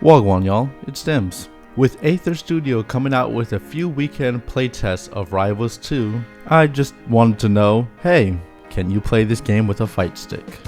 Wagwan y'all, it's Dimz. With Aether Studio coming out with a few weekend playtests of Rivals 2, I just wanted to know, hey, can you play this game with a fight stick?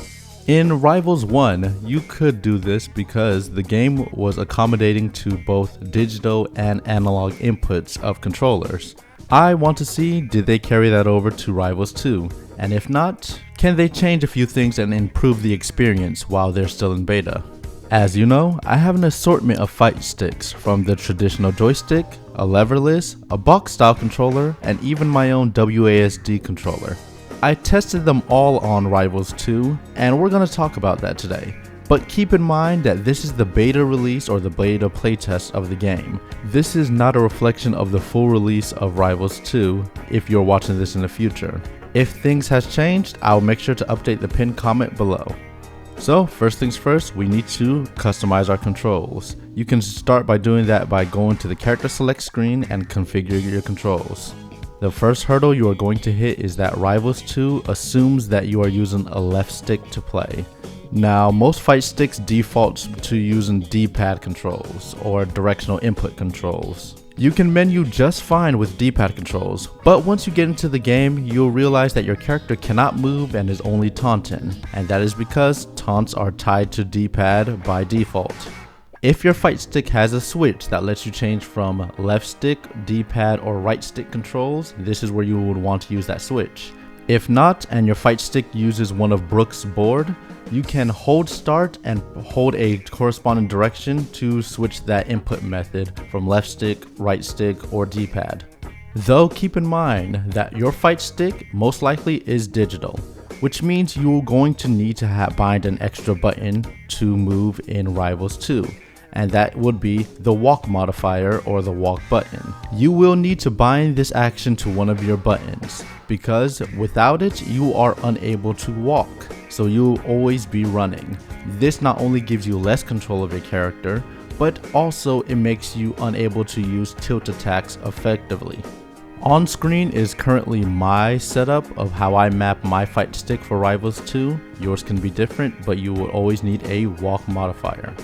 In Rivals 1, you could do this because the game was accommodating to both digital and analog inputs of controllers. I want to see, did they carry that over to Rivals 2? And if not, can they change a few things and improve the experience while they're still in beta? As you know, I have an assortment of fight sticks, from the traditional joystick, a leverless, a box style controller, and even my own WASD controller. I tested them all on Rivals 2, and we're going to talk about that today. But keep in mind that this is the beta release or the beta playtest of the game. This is not a reflection of the full release of Rivals 2 if you're watching this in the future. If things has changed, I'll make sure to update the pinned comment below. So first things first, we need to customize our controls. You can start by doing that by going to the character select screen and configure your controls. The first hurdle you are going to hit is that Rivals 2 assumes that you are using a left stick to play. Now, most fight sticks default to using D-pad controls or directional input controls. You can menu just fine with D-pad controls, but once you get into the game, you'll realize that your character cannot move and is only taunting, and that is because taunts are tied to D-pad by default. If your fight stick has a switch that lets you change from left stick, D-pad, or right stick controls, this is where you would want to use that switch. If not, and your fight stick uses one of Brooks' board, you can hold start and hold a corresponding direction to switch that input method from left stick, right stick, or D-pad. Though keep in mind that your fight stick most likely is digital, which means you're going to need to bind an extra button to move in Rivals 2. And that would be the walk modifier or the walk button. You will need to bind this action to one of your buttons, because without it you are unable to walk, so you'll always be running. This not only gives you less control of your character, but also it makes you unable to use tilt attacks effectively. On screen is currently my setup of how I map my fight stick for Rivals 2. Yours can be different, but you will always need a walk modifier.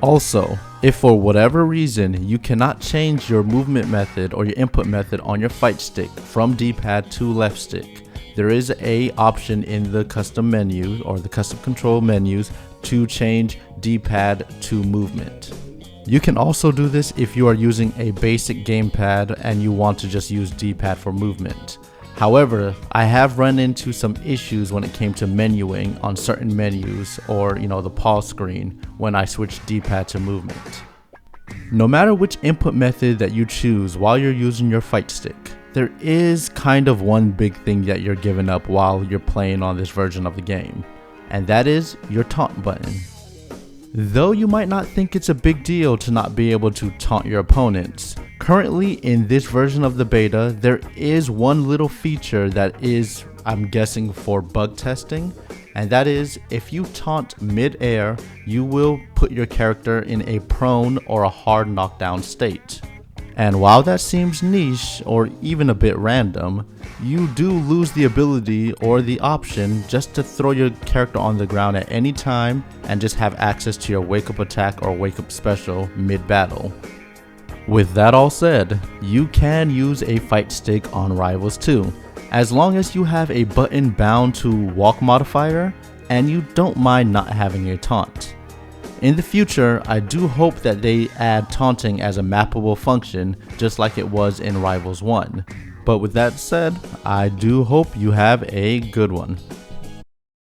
Also, if for whatever reason you cannot change your movement method or your input method on your fight stick from D-pad to left stick, there is an option in the custom menu or the custom control menus to change D-pad to movement. You can also do this if you are using a basic gamepad and you want to just use D-pad for movement. However, I have run into some issues when it came to menuing on certain menus or the pause screen when I switch D-pad to movement. No matter which input method that you choose while you're using your fight stick, there is kind of one big thing that you're giving up while you're playing on this version of the game, and that is your taunt button. Though you might not think it's a big deal to not be able to taunt your opponents, currently in this version of the beta, there is one little feature that is, I'm guessing, for bug testing, and that is if you taunt mid-air, you will put your character in a prone or a hard knockdown state. And while that seems niche or even a bit random, you do lose the ability or the option just to throw your character on the ground at any time and just have access to your wake up attack or wake up special mid-battle. With that all said, you can use a fight stick on Rivals 2, as long as you have a button bound to walk modifier and you don't mind not having a taunt. In the future, I do hope that they add taunting as a mappable function just like it was in Rivals 1. But with that said, I do hope you have a good one.